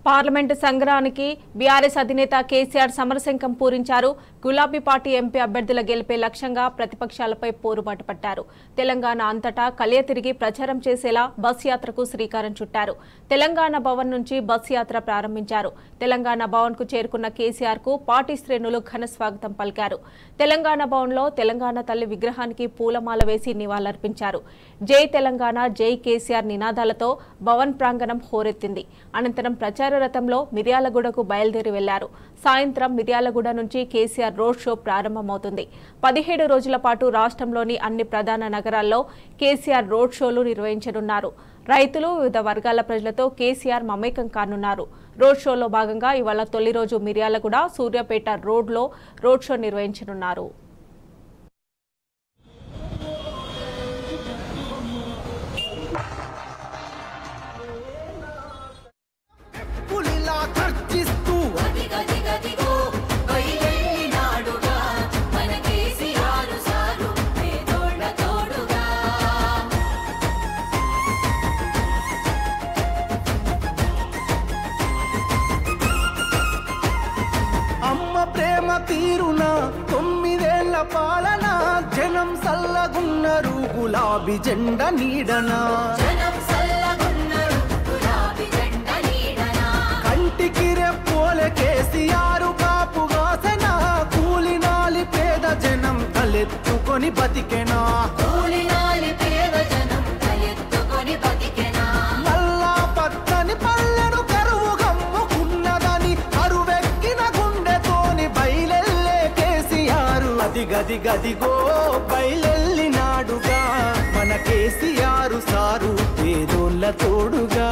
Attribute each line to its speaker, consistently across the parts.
Speaker 1: Parliament సంగ్రహానికి BRS అధినేత కేసీఆర్ సమరశంఖం పూరించారు. గులాబీ party MP అభ్యర్థుల గెలిపే లక్ష్యంగా ప్రతిపక్షాలపై పోరుబాటు పట్టారు. తెలంగాణ అంతటా కలియ తిరిగి ప్రచారం చేసేలా బస్ యాత్రకు శ్రీకారం చుట్టారు. తెలంగాణ భవన్ నుంచి బస్ యాత్ర ప్రారంభించారు. తెలంగాణ భవన్ కు చేరుకున్న కేసీఆర్ కు పార్టీ శ్రేణులు ఘన స్వాగతం పలికారు. తెలంగాణ భవన్ లో తెలంగాణ తల్లి విగ్రహానికి పూలమాల వేసి నివాళులర్పించారు. జై తెలంగాణ జై కేసీఆర్ నినాదాలతో భవన్ ప్రాంగణం హోరెత్తింది. అనంతరం ప్రచార రథంలో మిర్యాలగూడకు బయలుదేరి వెళ్లారు. సాయంత్రం మిర్యాలగూడ నుంచి కేసీఆర్ రోడ్ షో ప్రారంభమవుతుంది. 17 రోజుల పాటు రాష్ట్రంలోని అన్ని ప్రధాన నగరాల్లో కేసీఆర్ రోడ్ షోలు నిర్వహించనున్నారు. రైతులు, వివిధ వర్గాల ప్రజలతో కేసీఆర్ మమేకం కానున్నారు. రోడ్ షోలో భాగంగా ఇవాళ తొలి రోజు మిర్యాలగూడ, సూర్యాపేట రోడ్లో రోడ్ షో నిర్వహించనున్నారు.
Speaker 2: తీరునా 9 ఏళ్ల పాలన జనం సల్లగున్నరు గులాబీ జెండ నీడనా కంటికి రెప్పోలే కేసీఆర్ కాపుగాసెనా కూలినాలి పేద జనం తలెత్తుకొని బతికెనా మల్లా పచ్చని పల్లెను కరువు గమ్ముకున్నదని అరువెక్కిన గుండెతోని బయలెల్లే కేసీఆర్ గది గదిగో బయలెల్లినాడుగా మన కేసీఆర్ సారు పేదోళ్ళ తోడుగా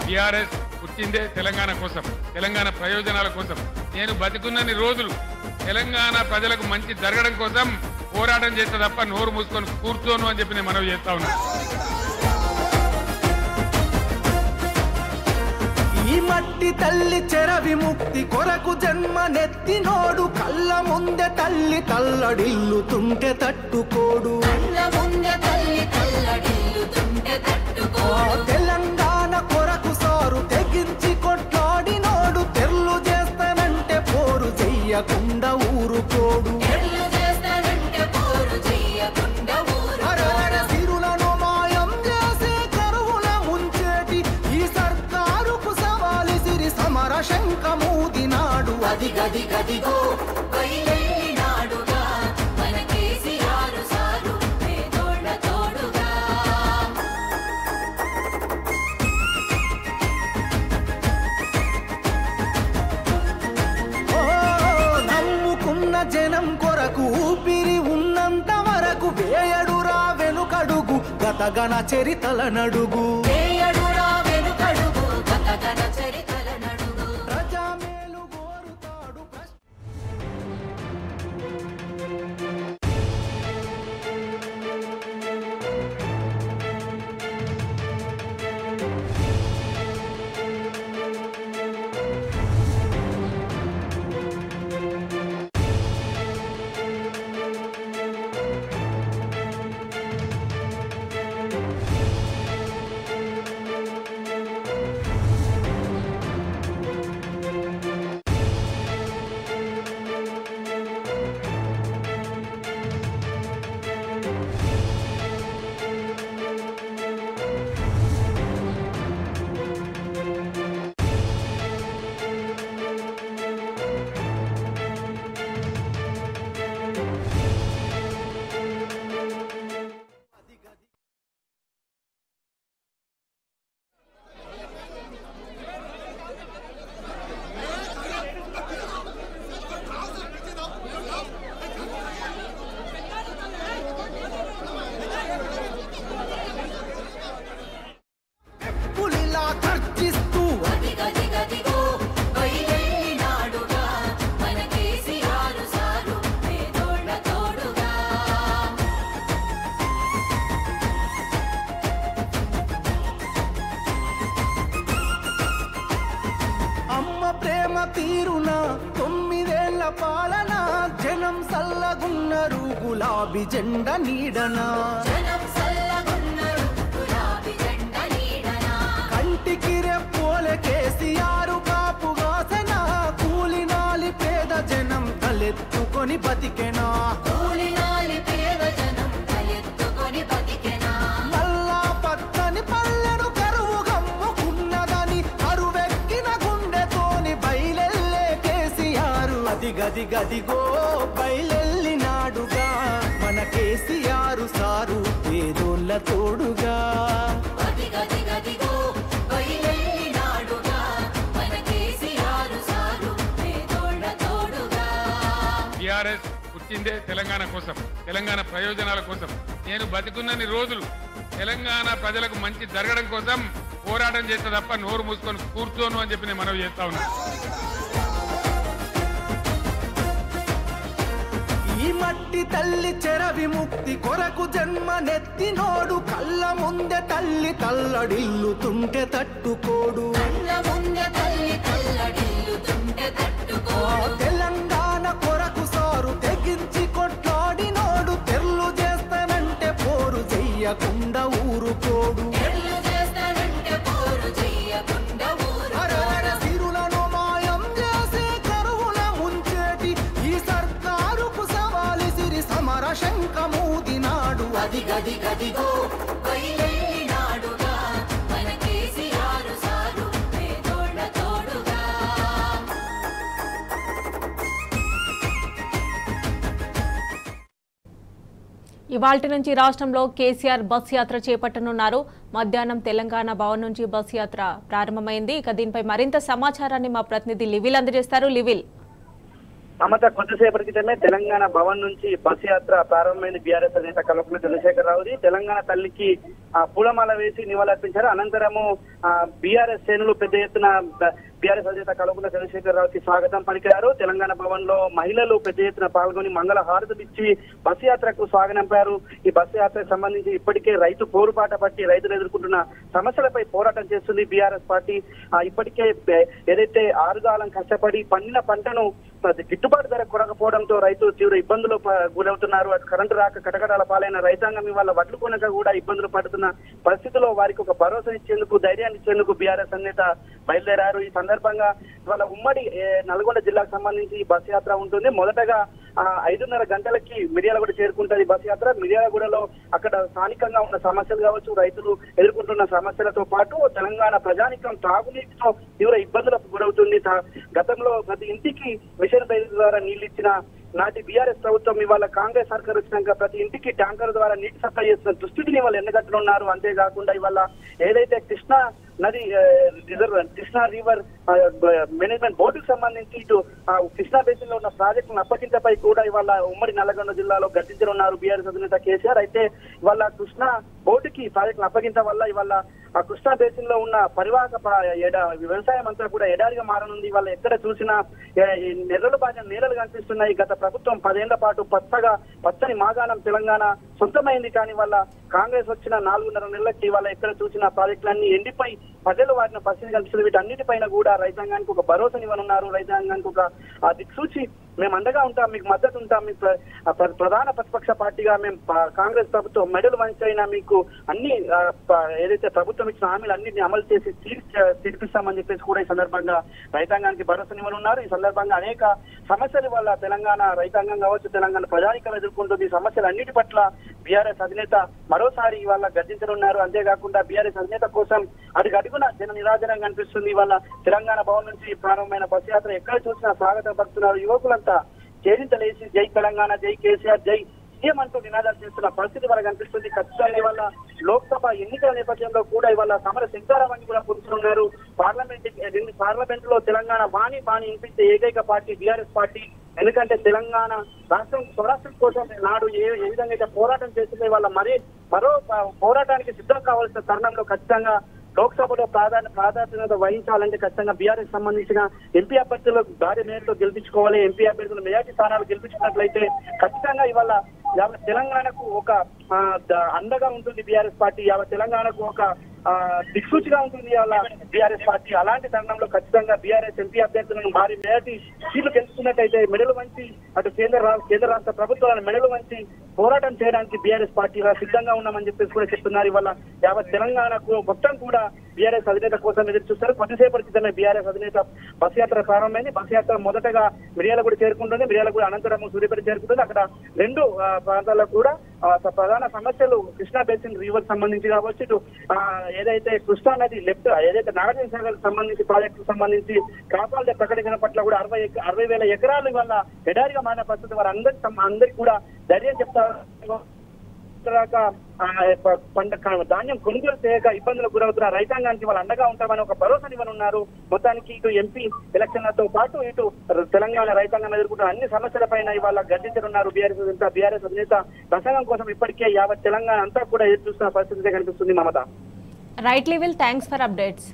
Speaker 3: టీఆర్ఎస్ పుట్టిందే తెలంగాణ కోసం, తెలంగాణ ప్రయోజనాల కోసం. నేను బతికున్నన్ని రోజులు తెలంగాణ ప్రజలకు మంచి జరగడం కోసం పోరాటం చేస్తే తప్ప నోరు మూసుకొని కూర్చోను అని చెప్పి నేను మనవి చేస్తా ఉన్నా.
Speaker 2: ఈ మట్టి తల్లి చెర విముక్తి కొరకు జన్మనెత్తినోడు కళ్ళ ముందే తల్లి తల్లడిల్లుతుంటే తట్టుకోడు. తెలంగాణ కొరకు సారు తెగించి కొట్లాడినోడు తెర్లు చేస్తానంటే పోరు చెయ్యకుండా ఊరుకోడు. సిరులను మాయం చేసే కరువుల ముంచేటి ఈ సర్కారుకు సవాలు సిరి సమర శంఖమూదినాడు అది గది గదిగో జనం కొరకు ఊపిరి ఉన్నంత వరకు వేయడురా వెనుకడుగు గతగణ చరితల నడుగు ప్రజామేలు గోరుతాడు. తీరునా 9 ఏళ్ల పాలన జనం సల్లగున్నరు గులాబీ జెండా నీడనా కంటికి రెప్పోలే కేసీఆర్ కాపుగాసెన కూలినాలి పేద జనం తలెత్తుకొని బతికెనా నల్లా పచ్చని పల్లెను కరువు గమ్ముకున్నదని అరువెక్కిన గుండెతోని బయలెల్లే కేసీఆర్ గదిగో బయలెల్లినాడుగా మన కేసీఆర్ సారు పేదోళ్ళ తోడుగా
Speaker 3: టిఆర్ఎస్ పుట్టిందే తెలంగాణ కోసం, తెలంగాణ ప్రయోజనాల కోసం. నేను బతికున్నన్ని రోజులు తెలంగాణ ప్రజలకు మంచి జరగడం కోసం పోరాటం చేస్తే తప్ప నోరు మూసుకొని కూర్చోను అని చెప్పి నేను మనవి చేస్తా ఉన్నాను.
Speaker 2: ఈ మట్టి తల్లి చెర విముక్తి కొరకు జన్మనెత్తినోడు కళ్ళ ముందే తల్లి తల్లడిల్లుతుంటే తట్టుకోడు. తెలంగాణ కొరకు సారు తెగించి కొట్లాడినోడు తెర్లు చేస్తానంటే పోరు చెయ్యకుండా ఊరుకోడు. సిరులను మాయం చేసే కరువుల ముంచేటి ఈ సర్కారుకు సవాలు సిరి సమర శంఖమూదినాడు. అది గది గదిగో
Speaker 1: ఇవాల్టి నుంచి రాష్ట్రంలో కేసీఆర్ బస్ యాత్ర చేపట్టనున్నారు. మధ్యాహ్నం తెలంగాణ భవన్ నుంచి బస్ యాత్ర ప్రారంభమైంది. ఇక దీనిపై మరింత సమాచారాన్ని మా ప్రతినిధి లివిల్ అందజేస్తారు. లివిల్,
Speaker 4: మమత కొద్దిసేపటి క్రితమే తెలంగాణ భవన్ నుంచి బస్ యాత్ర ప్రారంభమైంది. బీఆర్ఎస్ అధినేత కల్వకుంట్ల చంద్రశేఖరరావుది తెలంగాణ తల్లికి పూలమాల వేసి నివాళులర్పించారు. అనంతరము బీఆర్ఎస్ శ్రేణులు పెద్ద ఎత్తున బీఆర్ఎస్ అధినేత కల్వకుంట్ల చంద్రశేఖరరావుకి స్వాగతం పలికారు. తెలంగాణ భవన్ లో మహిళలు పెద్ద ఎత్తున పాల్గొని మంగళ హారతులు ఇచ్చి బస్ యాత్రకు స్వాగతింపారు. ఈ బస్ యాత్రకు సంబంధించి ఇప్పటికే రైతు పోరుపాట పట్టి రైతులు ఎదుర్కొంటున్న సమస్యలపై పోరాటం చేస్తుంది బీఆర్ఎస్ పార్టీ. ఇప్పటికే ఏదైతే ఆరుగాలం కష్టపడి పండిన పంటను గిట్టుబాటు ధర కొరకపోవడంతో రైతులు తీవ్ర ఇబ్బందులు గురవుతున్నారు. అటు కరెంటు రాక కటకటాల పాలైన రైతాంగం ఇవాళ వడ్లు కొనక కూడా ఇబ్బందులు పడుతున్న పరిస్థితిలో వారికి ఒక భరోసా ఇచ్చేందుకు, ధైర్యాన్ని ఇచ్చేందుకు బీఆర్ఎస్ అధినేత బయలుదేరారు. ఈ సందర్భంగా ఇవాళ ఉమ్మడి నల్గొండ జిల్లాకు సంబంధించి ఈ బస్ యాత్ర ఉంటుంది. మొదటగా 5:30 గంటలకి మిర్యాలగూడ చేరుకుంటుంది బస్ యాత్ర. మిర్యాలగూడలో అక్కడ స్థానికంగా ఉన్న సమస్యలు కావచ్చు, రైతులు ఎదుర్కొంటున్న సమస్యలతో పాటు తెలంగాణ ప్రజానికం తాగునీటితో తీవ్ర ఇబ్బందులకు గురవుతుంది. గతంలో ప్రతి ఇంటికి మిషన్ బయలు ద్వారా నీళ్లు ఇచ్చిన నాటి బీఆర్ఎస్ ప్రభుత్వం ఇవాళ కాంగ్రెస్ సర్కార్ వచ్చినాక ప్రతి ఇంటికి ట్యాంకర్ ద్వారా నీటి సప్లై చేస్తున్న దుస్థితిని వాళ్ళు ఎండగట్టున్నారు. అంతేకాకుండా ఇవాళ ఏదైతే కృష్ణా నది కృష్ణా రివర్ మేనేజ్మెంట్ బోర్డుకు సంబంధించి ఇటు కృష్ణా బేసిన్ లో ఉన్న ప్రాజెక్టులను అప్పగింతపై కూడా ఇవాళ ఉమ్మడి నల్లగొండ జిల్లాలో గర్జించనున్నారు బీఆర్ఎస్ అధినేత కేసీఆర్. అయితే ఇవాళ కృష్ణా బోర్డుకి ప్రాజెక్టులు అప్పగింత వల్ల ఇవాళ ఆ కృష్ణా బేసిన్ లో ఉన్న పరివాహక వ్యవసాయం అంతా కూడా ఎడారిగా మారనుంది. ఇవాళ ఎక్కడ చూసినా నెర్రలు బాగా నేలలు కనిపిస్తున్నాయి. గత ప్రభుత్వం 10 ఏళ్ల పాటు పచ్చని మాగాణం తెలంగాణ సొంతమైంది. కానీ వాళ్ళ కాంగ్రెస్ వచ్చిన 4.5 నెలలకి ఇవాళ ఎక్కడ చూసిన ప్రాజెక్టులన్నీ ఎండిపోయి ప్రజలు వాటిని పరిస్థితి కనిపిస్తుంది. వీటన్నిటిపైన కూడా రైతాంగానికి ఒక భరోసానివ్వనున్నారు. రైతాంగానికి ఒక దిక్సూచి మేము అండగా ఉంటాం, మీకు మద్దతు ఉంటాం, మీకు ప్రధాన ప్రతిపక్ష పార్టీగా మేము కాంగ్రెస్ ప్రభుత్వం మెడలు వంచైనా మీకు అన్ని ఏదైతే ప్రభుత్వం ఇచ్చిన హామీలు అన్నింటినీ అమలు చేసి తీర్పిస్తామని చెప్పేసి కూడా ఈ సందర్భంగా రైతాంగానికి భరోసానివ్వనున్నారు. ఈ సందర్భంగా అనేక సమస్యల వల్ల తెలంగాణ రైతాంగం కావచ్చు, తెలంగాణ ప్రజానికం ఎదుర్కొంటుంది. ఈ సమస్యలన్నిటి పట్ల బీఆర్ఎస్ అధినేత మరోసారి ఇవాళ గర్జించనున్నారు. అంతేకాకుండా బీఆర్ఎస్ అధినేత కోసం అడుగడుగున జన నిరాజనం కనిపిస్తుంది. ఇవాళ తెలంగాణ భవన్ నుంచి ప్రారంభమైన బస్ యాత్ర ఎక్కడ చూసినా స్వాగతం పడుతున్నారు. యువకులంతా చేరింతలేసి జై తెలంగాణ, జై కేసీఆర్, జై సీఎం అంటూ నినాదాలు చేస్తున్న పరిస్థితి వల్ల కనిపిస్తుంది. ఖచ్చితంగా ఇవాళ లోక్సభ ఎన్నికల నేపథ్యంలో కూడా ఇవాళ సమర శంకారావాన్ని కూడా పొందుతున్నారు. పార్లమెంట్ లో తెలంగాణ బాణి వినిపించే ఏకైక పార్టీ బీఆర్ఎస్ పార్టీ. ఎందుకంటే తెలంగాణ రాష్ట్రం స్వరాష్ట్రం కోసం నాడు ఏ విధంగా అయితే పోరాటం చేస్తుందో వాళ్ళ మరో పోరాటానికి సిద్ధం కావాల్సిన తరుణంలో ఖచ్చితంగా లోక్సభలో ప్రాధాన్యత వహించాలంటే ఖచ్చితంగా బీఆర్ఎస్ సంబంధించిన ఎంపీ అభ్యర్థులు భారీ మేరతో గెలిపించుకోవాలి. ఎంపీ అభ్యర్థులు మెజార్టీ స్థానాలు గెలిపించుకున్నట్లయితే ఖచ్చితంగా ఇవాళ తెలంగాణకు ఒక అండగా ఉంటుంది బీఆర్ఎస్ పార్టీ. తెలంగాణకు ఒక దిక్సూచిగా ఉంటుంది ఇవాళ బీఆర్ఎస్ పార్టీ. అలాంటి తరుణంలో ఖచ్చితంగా బీఆర్ఎస్ ఎంపీ అభ్యర్థులను భారీ మేరటి సీట్లు గెలుచుకున్నట్టయితే మెడలు వంచి అటు కేంద్ర రాష్ట్ర ప్రభుత్వాలను మెడలు వంచి పోరాటం చేయడానికి బీఆర్ఎస్ పార్టీ సిద్ధంగా ఉన్నామని చెప్పేసి కూడా చెప్తున్నారు. ఇవాళ యావత్ తెలంగాణకు మొత్తం కూడా బీఆర్ఎస్ అధినేత కోసం ఎదురు చూస్తారు. కొద్దిసేపటి క్రితమే బీఆర్ఎస్ అధినేత బస్ యాత్ర ప్రారంభమైంది. బస్ యాత్ర మొదటగా మిర్యాలగూడ చేరుకుంటుంది, మిర్యాలగూడ అనంతరం సూర్యాపేట చేరుకుంటుంది. అక్కడ రెండు ప్రాంతాల్లో కూడా ప్రధాన సమస్యలు కృష్ణా బేసిన్ రివర్ సంబంధించి కావచ్చు, ఇటు ఏదైతే కృష్ణా నది లెఫ్ట్ ఏదైతే నాగార్జున సాగర్ సంబంధించి ప్రాజెక్టుకు సంబంధించి కాపాడే ప్రకటన పట్ల కూడా 60,000 ఎకరాలు వల్ల ఎడారిగా మారిన పరిస్థితి వారందరికీ కూడా ధైర్యం చెప్తారు. ధాన్యం కొనుగోలు చేయక ఇబ్బందులకు గురవుతున్న రైతాంగానికి వాళ్ళు అండగా ఉంటామని ఒక భరోసానివ్వనున్నారు. మొత్తానికి ఇటు ఎంపీ ఎలక్షన్లతో పాటు ఇటు తెలంగాణ రైతాంగం ఎదుర్కొంటున్న అన్ని సమస్యలపైన ఇవాళ గర్జించనున్నారు బీఆర్ఎస్ అధినేత. ప్రసంగం కోసం ఇప్పటికే యావత్ తెలంగాణ అంతా కూడా ఎదురు చూస్తున్న పరిస్థితి కనిపిస్తుంది. Mamata.
Speaker 1: Right level, thanks for updates.